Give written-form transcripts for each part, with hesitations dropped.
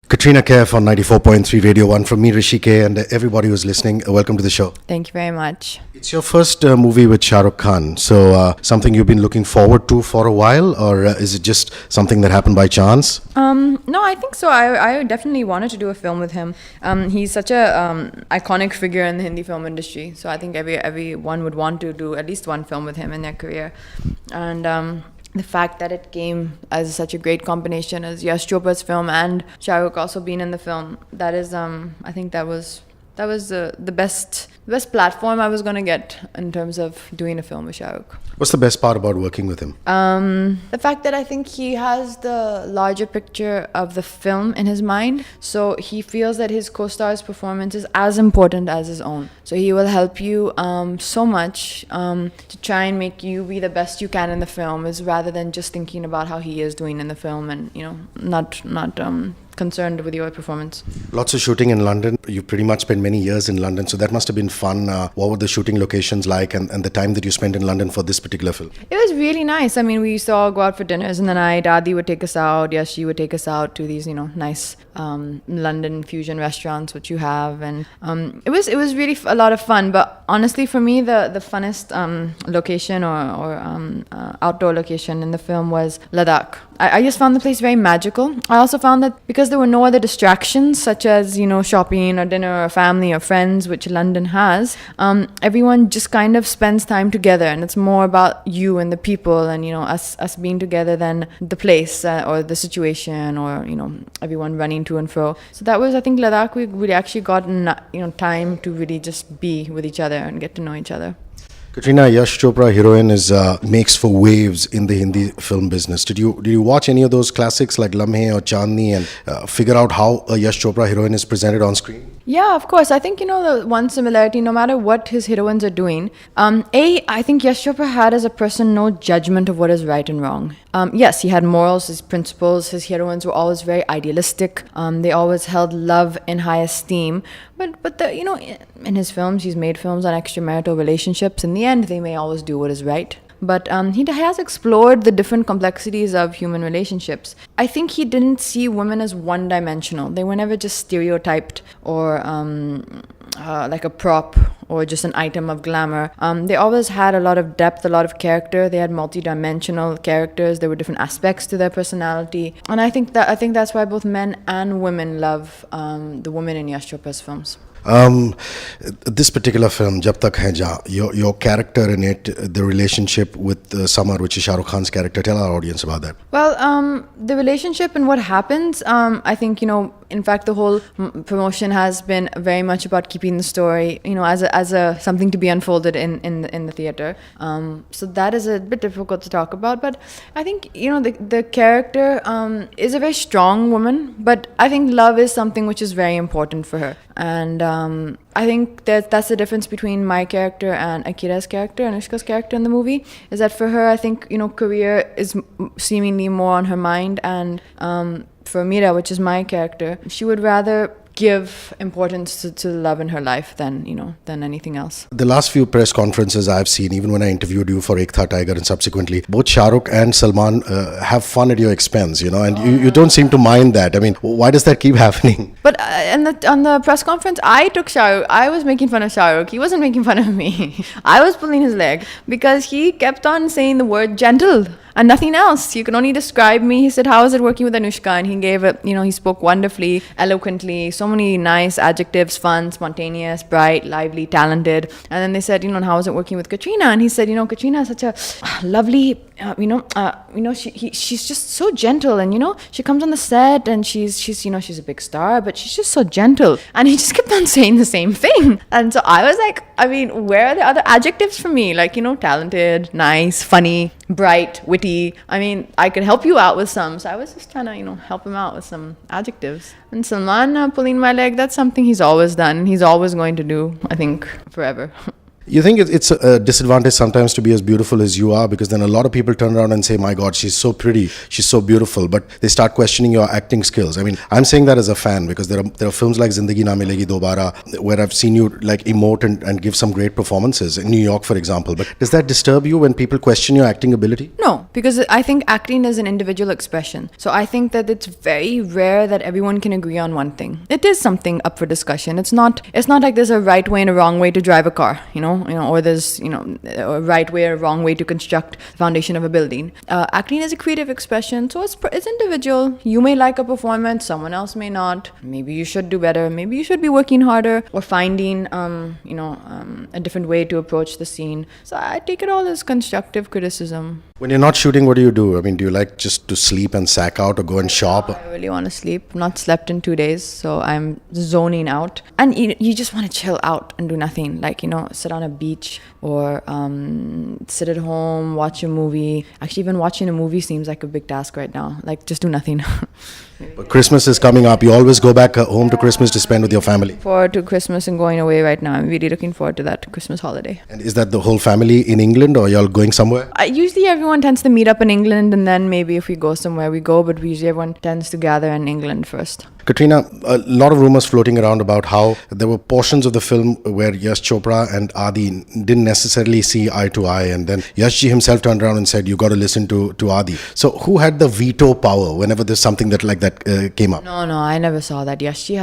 Katrina Kaif on 94.3 Radio 1 from me, Hrishi K, and everybody who's listening, welcome to the show. Thank you very much. It's your first movie with Shah Rukh Khan, so something you've been looking forward to for a while, or is it just something that happened by chance? No, I think so. I definitely wanted to do a film with him. He's such a iconic figure in the Hindi film industry, so I think everyone would want to do at least one film with him in their career. And the fact that it came as such a great combination as Yash Chopra's film and Shah Rukh also being in the film, that is, I think that was the best platform I was going to get in terms of doing a film with Shah Rukh. What's the best part about working with him? The fact that I think he has the larger picture of the film in his mind, so he feels that his co-star's performance is as important as his own. So he will help you so much to try and make you be the best you can in the film, is rather than just thinking about how he is doing in the film and not concerned with your performance. Lots of shooting in London. You pretty much spent many years in London, so that must have been fun. What were the shooting locations like, and the time that you spent in London for this particular film? It was really nice. I mean, we used to all go out for dinners in the night. Adi would take us out. Yes, she would take us out to these, nice London fusion restaurants, which you have, and it was really a lot of fun. But honestly, for me, the funnest location or outdoor location in the film was Ladakh. I just found the place very magical. I also found that because there were no other distractions, such as, shopping or dinner or family or friends, which London has, everyone just kind of spends time together, and it's more about you and the people and, us being together than the place or the situation or, everyone running to and fro. So that was, I think, Ladakh, we actually got, time to really just be with each other and get to know each other. Katrina, Yash Chopra heroine makes for waves in the Hindi film business. Did you watch any of those classics like Lamhe or Chandni and figure out how a Yash Chopra heroine is presented on screen? Yeah, of course. I think, the one similarity, no matter what his heroines are doing, I think Yash Chopra had as a person no judgment of what is right and wrong. Yes, he had morals, his principles. His heroines were always very idealistic. They always held love in high esteem. But in his films, he's made films on extramarital relationships. In the end, they may always do what is right. But he has explored the different complexities of human relationships. I think he didn't see women as one-dimensional. They were never just stereotyped or like a prop or just an item of glamour. They always had a lot of depth, a lot of character. They had multi-dimensional characters. There were different aspects to their personality. And I think that's why both men and women love the women in Yash Chopra's films. This particular film, Jab Tak Hai Ja, your character in it, the relationship with Samar, which is Shah Rukh Khan's character, tell our audience about that. Well, the relationship and what happens, I think, in fact, the whole promotion has been very much about keeping the story, as a something to be unfolded in the theater. So that is a bit difficult to talk about. But I think, the character is a very strong woman, but I think love is something which is very important for her. And I think that's the difference between my character and Akira's character, Anushka's character in the movie, is that for her, I think, career is seemingly more on her mind, and for Meera, which is my character, she would rather give importance to love in her life than anything else. The last few press conferences I've seen, even when I interviewed you for Ek Tha Tiger and subsequently, both Shah Rukh and Salman have fun at your expense, and you don't seem to mind that. I mean, why does that keep happening? But on the press conference, I took Shah Rukh. I was making fun of Shah Rukh. He wasn't making fun of me. I was pulling his leg because he kept on saying the word gentle and nothing else. You can only describe me. He said, how is it working with Anushka? And he gave it, he spoke wonderfully, eloquently, so many nice adjectives, fun, spontaneous, bright, lively, talented. And then they said, how is it working with Katrina? And he said, Katrina is such a lovely, she's just so gentle. And, she comes on the set and she's a big star, but she's just so gentle. And he just kept on saying the same thing. And so I was like, where are the other adjectives for me? Like, talented, nice, funny, bright, witty. I could help you out with some. So I was just trying to, help him out with some adjectives. And Salman pulling my leg, that's something he's always done. He's always going to do, I think, forever. You think it's a disadvantage sometimes to be as beautiful as you are, because then a lot of people turn around and say, my God, she's so pretty, she's so beautiful, but they start questioning your acting skills. I mean, I'm saying that as a fan because there are films like Zindagi Na Milegi Dobara where I've seen you like emote and give some great performances in New York, for example. But does that disturb you when people question your acting ability? No, because I think acting is an individual expression. So I think that it's very rare that everyone can agree on one thing. It is something up for discussion. It's not like there's a right way and a wrong way to drive a car, or there's, a right way or a wrong way to construct the foundation of a building. Acting is a creative expression, so it's individual. You may like a performance, someone else may not. Maybe you should do better. Maybe you should be working harder or finding, a different way to approach the scene. So I take it all as constructive criticism. When you're not shooting, what do you do? I mean, do you like just to sleep and sack out or go and shop? I really want to sleep. I've not slept in 2 days, so I'm zoning out. And you just want to chill out and do nothing. Like, sit on a beach or sit at home, watch a movie. Actually, even watching a movie seems like a big task right now. Like, just do nothing. But Christmas is coming up. You always go back home to Christmas to spend with your family. Forward to Christmas and going away right now. I'm really looking forward to that Christmas holiday. And is that the whole family in England, or y'all going somewhere? Usually everyone tends to meet up in England, and then maybe if we go somewhere we go, but usually everyone tends to gather in England first. Katrina, a lot of rumors floating around about how there were portions of the film where Yash Chopra and Adi didn't necessarily see eye to eye, and then Yashji himself turned around and said, you got to listen to Adi. So who had the veto power whenever there's something like that came up? No, I never saw that. Yashji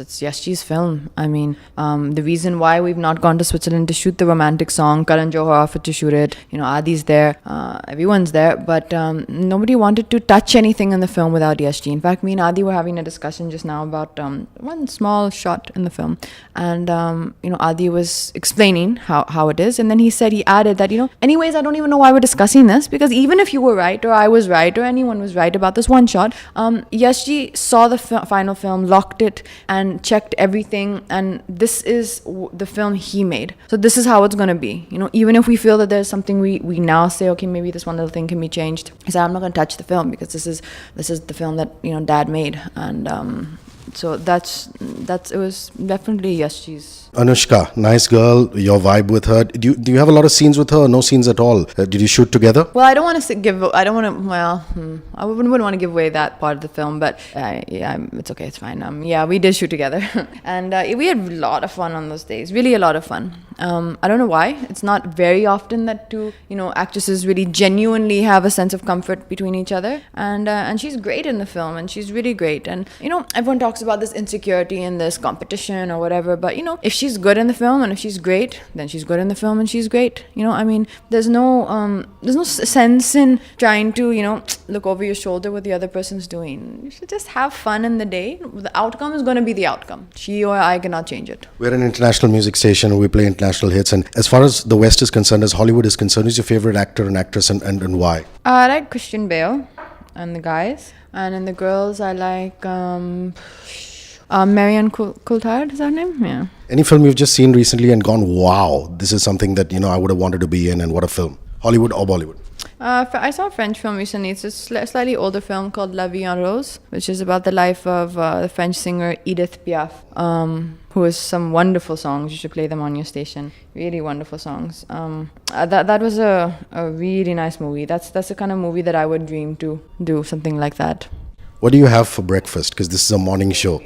it's Yashji's film. I mean, the reason why we've not gone to Switzerland to shoot the romantic song, Karan Johar offered to shoot it, Adi's there, everyone's there, but nobody wanted to touch anything in the film without Yashji. In fact, me and Adi were having a discussion just now about one small shot in the film, and Adi was explaining how it is, and then he added that anyways, I don't even know why we're discussing this, because even if you were right or I was right or anyone was right about this one shot, Yashji saw the final film, locked it and checked everything, and this is the film he made, so this is how it's going to be. Even if we feel that there's something we now say, okay, maybe this one little thing can be changed, he said, I'm not going to touch the film because this is the film that Dad made. And so it was definitely Yashji's. Anushka, nice girl, your vibe with her. Do you have a lot of scenes with her or no scenes at all? Did you shoot together? Well, I wouldn't want to give away that part of the film, but it's okay, it's fine. We did shoot together. And we had a lot of fun on those days, really a lot of fun. I don't know why. It's not very often that two, actresses really genuinely have a sense of comfort between each other. And she's great in the film, and she's really great. And, everyone talks about this insecurity and this competition or whatever, but, if she's good in the film and if she's great, then she's good in the film and she's great. There's no sense in trying to, look over your shoulder what the other person's doing. You should just have fun in the day. The outcome is going to be the outcome. She or I cannot change it. We're an international music station. We play international hits. And as far as the West is concerned, as Hollywood is concerned, who's your favorite actor and actress and why? I like Christian Bale and the guys. And in the girls, I like Marion Coulthard, is that her name? Yeah. Any film you've just seen recently and gone, wow, this is something that, I would have wanted to be in, and what a film? Hollywood or Bollywood? I saw a French film recently. It's a slightly older film called La Vie en Rose, which is about the life of the French singer Edith Piaf, who has some wonderful songs. You should play them on your station. Really wonderful songs. That was a really nice movie. That's the kind of movie that I would dream to do, something like that. What do you have for breakfast? Because this is a morning show.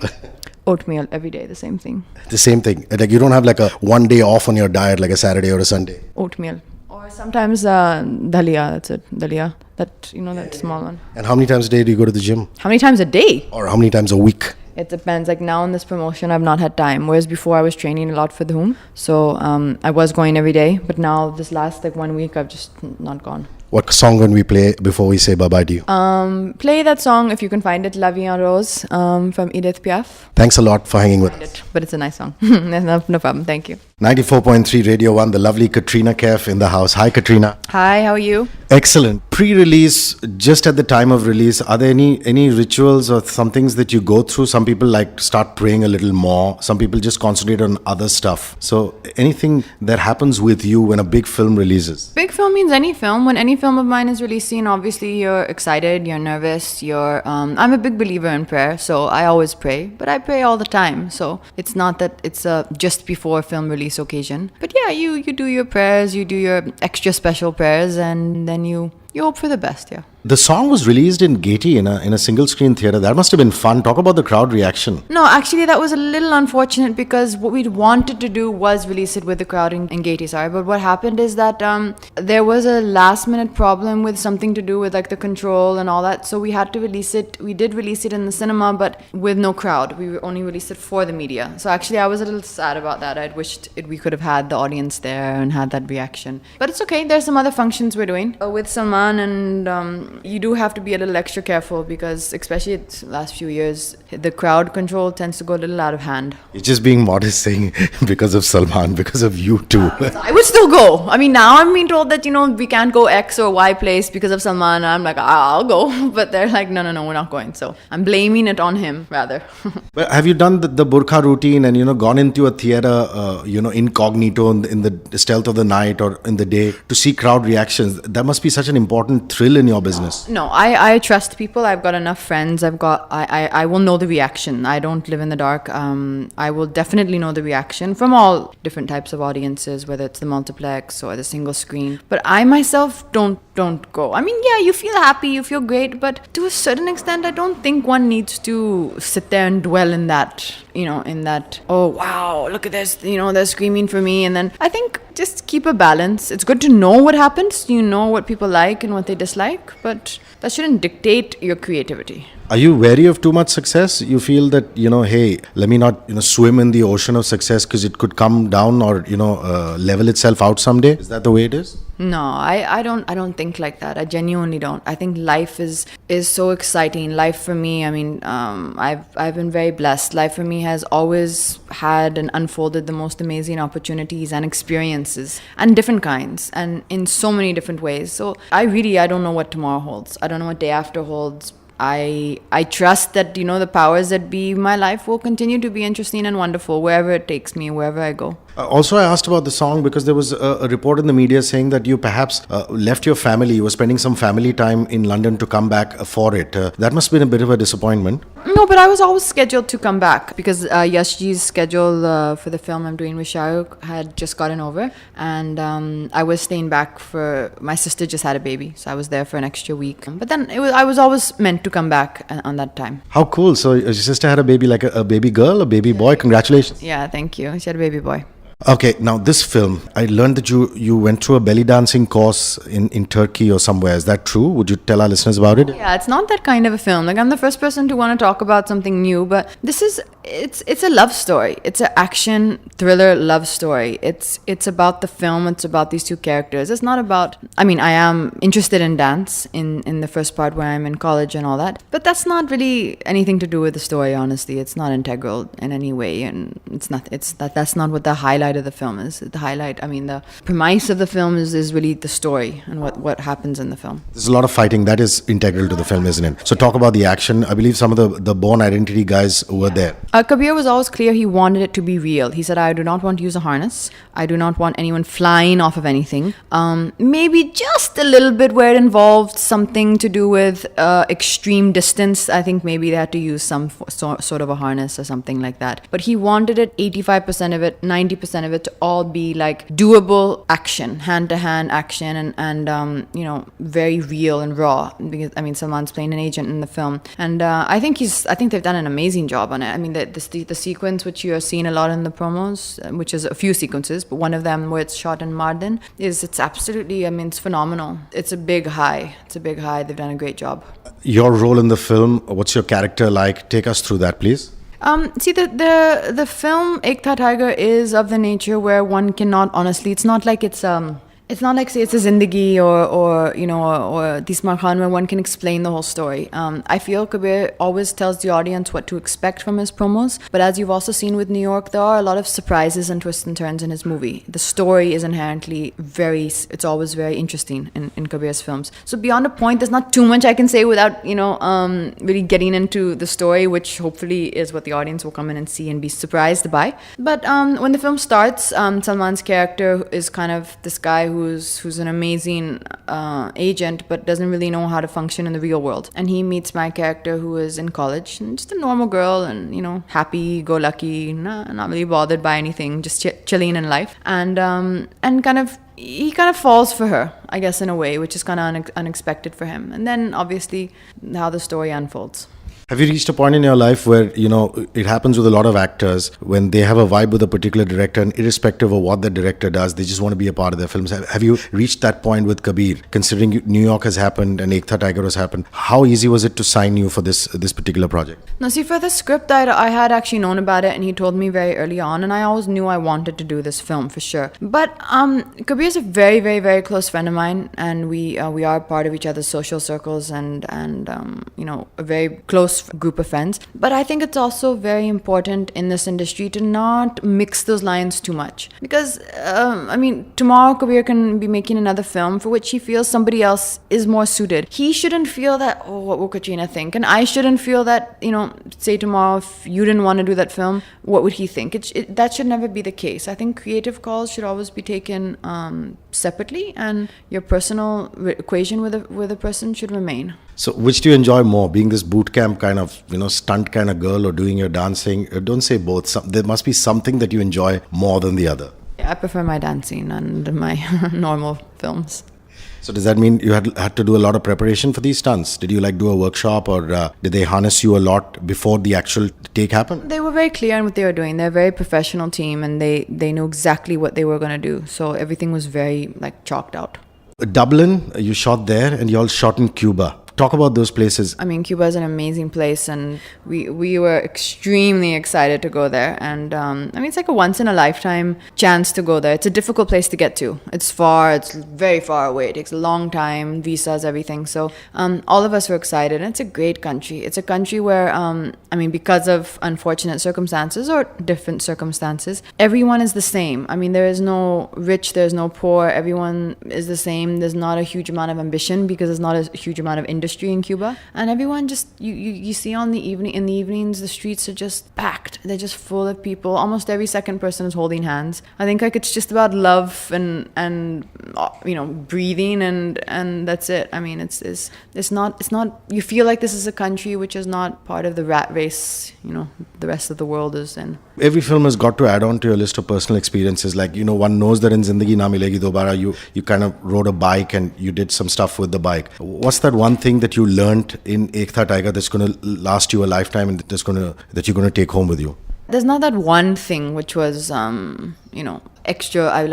Oatmeal every day, the same thing. The same thing. Like, you don't have like a one day off on your diet, like a Saturday or a Sunday. Oatmeal. Or sometimes dalia, that's it. Dalia, that small one. And how many times a day do you go to the gym? How many times a day? Or how many times a week? It depends. Like now in this promotion, I've not had time. Whereas before I was training a lot for the Whom. So I was going every day. But now this last 1 week, I've just not gone. What song can we play before we say bye-bye to you? Play that song, if you can find it, La Vie en Rose, from Edith Piaf. Thanks a lot for hanging with us. But it's a nice song. no problem. Thank you. 94.3 Radio 1, the lovely Katrina Kaif in the house. Hi, Katrina. Hi, how are you? Excellent. Pre-release, just at the time of release, are there any rituals or some things that you go through? Some people like start praying a little more. Some people just concentrate on other stuff. So anything that happens with you when a big film releases? Big film means any film. When any film of mine is releasing, obviously you're excited, you're nervous, I'm a big believer in prayer, so I always pray. But I pray all the time. So it's not that it's just before a film release release occasion. But yeah, you do your prayers, you do your extra special prayers, and then you hope for the best. Yeah. The song was released in Gaiety in a single screen theater. That must have been fun. Talk about the crowd reaction. No, actually, that was a little unfortunate because what we wanted to do was release it with the crowd in Gaiety, sorry. But what happened is that there was a last minute problem with something to do with like the control and all that. So we had to release it. We did release it in the cinema, but with no crowd. We only released it for the media. So actually, I was a little sad about that. I'd wished we could have had the audience there and had that reaction. But it's okay. There's some other functions we're doing with Salman, and you do have to be a little extra careful because especially the last few years, the crowd control tends to go a little out of hand. You're just being modest saying because of Salman, because of you too. I would still go. I mean, now I'm being told that, we can't go X or Y place because of Salman. I'm like, I'll go. But they're like, no, we're not going. So I'm blaming it on him rather. But have you done the burqa routine and, gone into a theater, incognito in the stealth of the night or in the day to see crowd reactions? That must be such an important thrill in your business. No, I trust people. I've got enough friends. I will know the reaction. I don't live in the dark. I will definitely know the reaction from all different types of audiences, whether it's the multiplex or the single screen. But I myself don't go. I mean, yeah, you feel happy, you feel great, but to a certain extent, I don't think one needs to sit there and dwell in that, oh wow, look at this, they're screaming for me. And then I think just keep a balance. It's good to know what happens. You know what people like and what they dislike, but that shouldn't dictate your creativity. Are you wary of too much success? You feel that, hey, let me not, swim in the ocean of success because it could come down or, level itself out someday? Is that the way it is? No, I don't think like that. I genuinely don't. I think life is so exciting. Life for me, I mean, I've been very blessed. Life for me has always had and unfolded the most amazing opportunities and experiences and different kinds and in so many different ways. So I don't know what tomorrow holds. I don't know what day after holds. I trust that, the powers that be in my life will continue to be interesting and wonderful wherever it takes me, wherever I go. Also, I asked about the song because there was a report in the media saying that you perhaps left your family. You were spending some family time in London to come back for it. That must have been a bit of a disappointment. No, but I was always scheduled to come back because Yashji's schedule for the film I'm doing with Shah Rukh had just gotten over. And I was staying back my sister just had a baby. So I was there for an extra week. But then I was always meant to come back on that time. How cool. So your sister had a baby, like a baby girl, a baby boy. Congratulations. Yeah, thank you. She had a baby boy. Okay, now this film, I learned that you went through a belly dancing course in Turkey or somewhere. Is that true? Would you tell our listeners about it? Yeah, it's not that kind of a film. Like, I'm the first person to want to talk about something new, but it's a love story. It's an action thriller love story. It's about the film. It's about these two characters. It's not about, I mean, I am interested in dance in the first part where I'm in college and all that, but that's not really anything to do with the story, honestly. It's not integral in any way, and that's not what the highlight of the film is. The premise of the film is really the story and what happens in the film. There's a lot of fighting that is integral to the film, isn't it? So talk about the action. I believe some of the Born Identity guys were there. Kabir was always clear he wanted it to be real. He said, I do not want to use a harness. I do not want anyone flying off of anything. Maybe just a little bit where it involved something to do with extreme distance. I think maybe they had to use some sort of a harness or something like that. But he wanted it, 85% of it, 90% of it to all be like doable action, hand-to-hand action and very real and raw. Because, I mean, Salman's playing an agent in the film. And I think they've done an amazing job on it. I mean, the sequence which you are seeing a lot in the promos, which is a few sequences, but one of them where it's shot in Mardin, it's absolutely, I mean, it's phenomenal. It's a big high. They've done a great job. Your role in the film, what's your character like? Take us through that, please. See, the film Ek Tha Tiger is of the nature where one cannot honestly, it's not like say it's a Zindagi or Tismar Khan where one can explain the whole story. I feel Kabir always tells the audience what to expect from his promos, but as you've also seen with New York, there are a lot of surprises and twists and turns in his movie. The story is inherently it's always very interesting in Kabir's films. So beyond a point, there's not too much I can say without, really getting into the story, which hopefully is what the audience will come in and see and be surprised by. But when the film starts, Salman's character is kind of this guy who who's an amazing agent, but doesn't really know how to function in the real world. And he meets my character, who is in college and just a normal girl, and happy go lucky, not really bothered by anything, just chilling in life, and he kind of falls for her, I guess, in a way, which is kind of unexpected for him. And then obviously how the story unfolds. Have you reached a point in your life where, it happens with a lot of actors when they have a vibe with a particular director, and irrespective of what the director does, they just want to be a part of their films? Have you reached that point with Kabir? Considering New York has happened and Ek Tha Tiger has happened, how easy was it to sign you for this particular project? No, see, for the script, I had actually known about it, and he told me very early on, and I always knew I wanted to do this film for sure. But Kabir is a very, very, very close friend of mine, and we are part of each other's social circles, and a very close group of friends. But I think it's also very important in this industry to not mix those lines too much, because tomorrow Kabir can be making another film for which he feels somebody else is more suited. He shouldn't feel that, oh, what will Katrina think? And I shouldn't feel that, say tomorrow if you didn't want to do that film, what would he think? That should never be the case. I think creative calls should always be taken separately, and your personal equation with a person should remain. So which do you enjoy more, being this boot camp kind of, stunt kind of girl, or doing your dancing? Don't say both. There must be something that you enjoy more than the other. I prefer my dancing and my normal films. So does that mean you had to do a lot of preparation for these stunts? Did you do a workshop, or did they harness you a lot before the actual take happened? They were very clear on what they were doing. They're a very professional team, and they knew exactly what they were going to do. So everything was very chalked out. Dublin, you shot there, and you all shot in Cuba. Talk about those places. Cuba is an amazing place, and we were extremely excited to go there. And it's like a once in a lifetime chance to go there. It's a difficult place to get to. It's far. It's very far away. It takes a long time, visas, everything. So all of us were excited. And it's a great country. It's a country where because of unfortunate circumstances or different circumstances, everyone is the same. There is no rich, there's no poor. Everyone is the same. There's not a huge amount of ambition because there's not a huge amount of industry in Cuba, and everyone just you see in the evenings the streets are just packed. They're just full of people. Almost every second person is holding hands. I think it's just about love and breathing, and that's it. It's not you feel like this is a country which is not part of the rat race the rest of the world is in. Every film has got to add on to your list of personal experiences. One knows that in Zindagi Na Milegi Dobara, you kind of rode a bike and you did some stuff with the bike. What's that one thing that you learned in Ek Tha Tiger that's going to last you a lifetime, and that you're going to take home with you? There's not that one thing which was extra,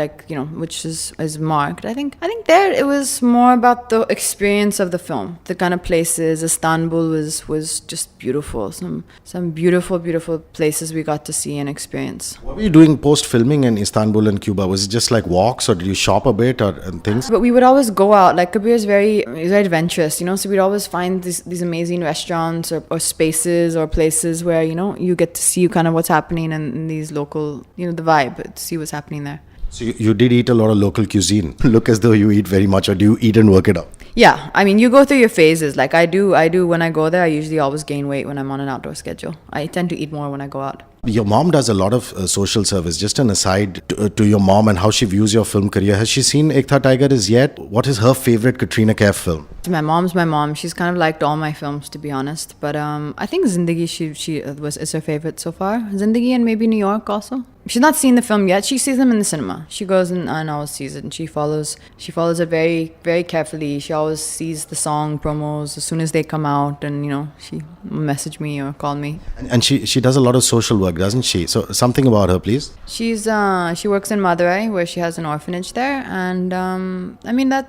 which is marked. I think there it was more about the experience of the film, the kind of places. Istanbul was just beautiful. Some beautiful places we got to see and experience. What were you doing post filming in Istanbul and Cuba? Was it just walks, or did you shop a bit and things? But we would always go out. Kabir is very adventurous, so we'd always find these amazing restaurants or spaces or places where you get to see kind of what's happening in these local, the vibe, see what's happening there. So you did eat a lot of local cuisine. Look as though you eat very much, or do you eat and work it out? Yeah, you go through your phases. I do when I go there. I usually always gain weight when I'm on an outdoor schedule. I tend to eat more when I go out. Your mom does a lot of social service. Just an aside to your mom and how she views your film career. Has she seen Ek Tha Tiger as yet? What is her favorite Katrina Kaif film? My mom's my mom. She's kind of liked all my films, to be honest. But I think Zindagi is her favorite so far. Zindagi and maybe New York also. She's not seen the film yet. She sees them in the cinema. She goes and always sees it, and she follows it very, very carefully. She always sees the song promos as soon as they come out, and she message me or call me. And she does a lot of social work, doesn't she? So something about her, please. She works in Madurai, where she has an orphanage there, and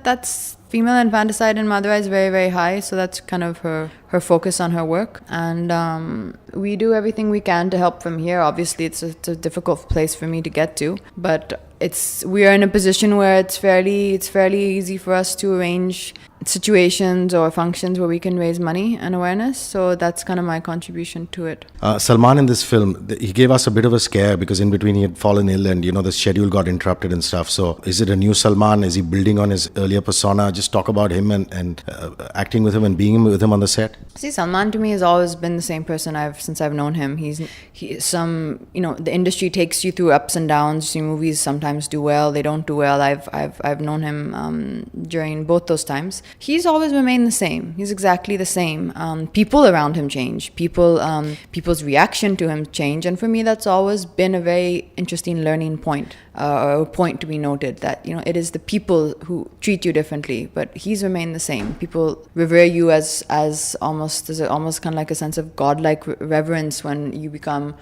that's female infanticide in Madurai is very, very high, so that's kind of her focus on her work. And we do everything we can to help from here. Obviously, it's a difficult place for me to get to, but we are in a position where it's fairly easy for us to arrange situations or functions where we can raise money and awareness. So that's kind of my contribution to it. Salman in this film, he gave us a bit of a scare because in between he had fallen ill and the schedule got interrupted and stuff. So is it a new Salman? Is he building on his earlier persona? Just talk about him and acting with him and being with him on the set. See, Salman to me has always been the same person since I've known him. The industry takes you through ups and downs. Movies sometimes do well, they don't do well. I've known him during both those times. He's always remained the same. He's exactly the same. People around him change. People's reaction to him change, and for me, that's always been a very interesting learning point, or a point to be noted. That it is the people who treat you differently, but he's remained the same. People revere you as almost kind of like a sense of godlike reverence when you become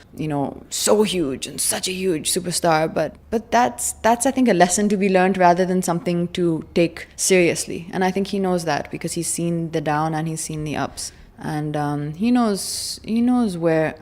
so huge and such a huge superstar. But that's I think a lesson to be learned rather than something to take seriously. And I think he knows that because he's seen the down and he's seen the ups. And he knows where,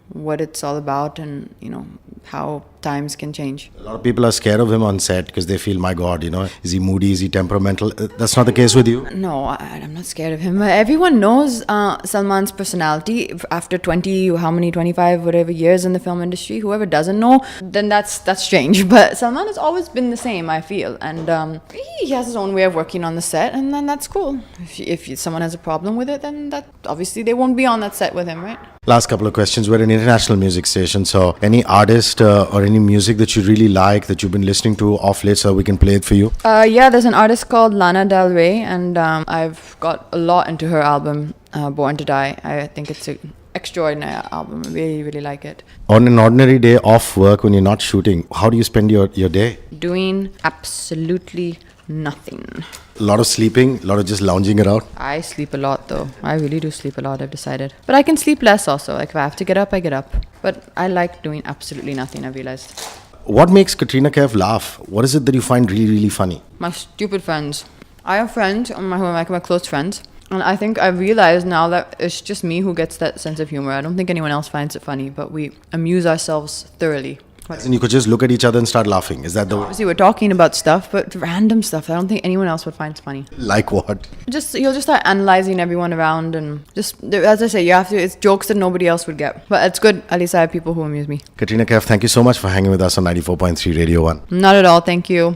what it's all about, and how times can change. A lot of people are scared of him on set because they feel, my God, is he moody, is he temperamental? That's not the case with you? No, I'm not scared of him. Everyone knows Salman's personality after 25, whatever years in the film industry. Whoever doesn't know, then that's strange. But Salman has always been the same, I feel. And he has his own way of working on the set, and then that's cool. If someone has a problem with it, then that obviously they won't be on that set with him, right? Last couple of questions. We're an international music station, so any artist or any music that you really like that you've been listening to off late so we can play it for you? Yeah, there's an artist called Lana Del Rey, and I've got a lot into her album, Born to Die. I think it's an extraordinary album. I really, really like it. On an ordinary day off work when you're not shooting, how do you spend your day? Doing absolutely nothing. A lot of sleeping, a lot of just lounging around? I sleep a lot though. I really do sleep a lot, I've decided. But I can sleep less also. Like if I have to get up, I get up. But I like doing absolutely nothing, I've realized. What makes Katrina Kaif laugh? What is it that you find really, really funny? My stupid friends. I have friends who are my close friends. And I think I've realized now that it's just me who gets that sense of humor. I don't think anyone else finds it funny, but we amuse ourselves thoroughly. And you could just look at each other and start laughing. Is that the way? Obviously, we're talking about stuff, but random stuff I don't think anyone else would find funny. Like what? You'll just start analyzing everyone around, and just, as I say, it's jokes that nobody else would get. But it's good. At least I have people who amuse me. Katrina Kaif, thank you so much for hanging with us on 94.3 Radio 1. Not at all. Thank you.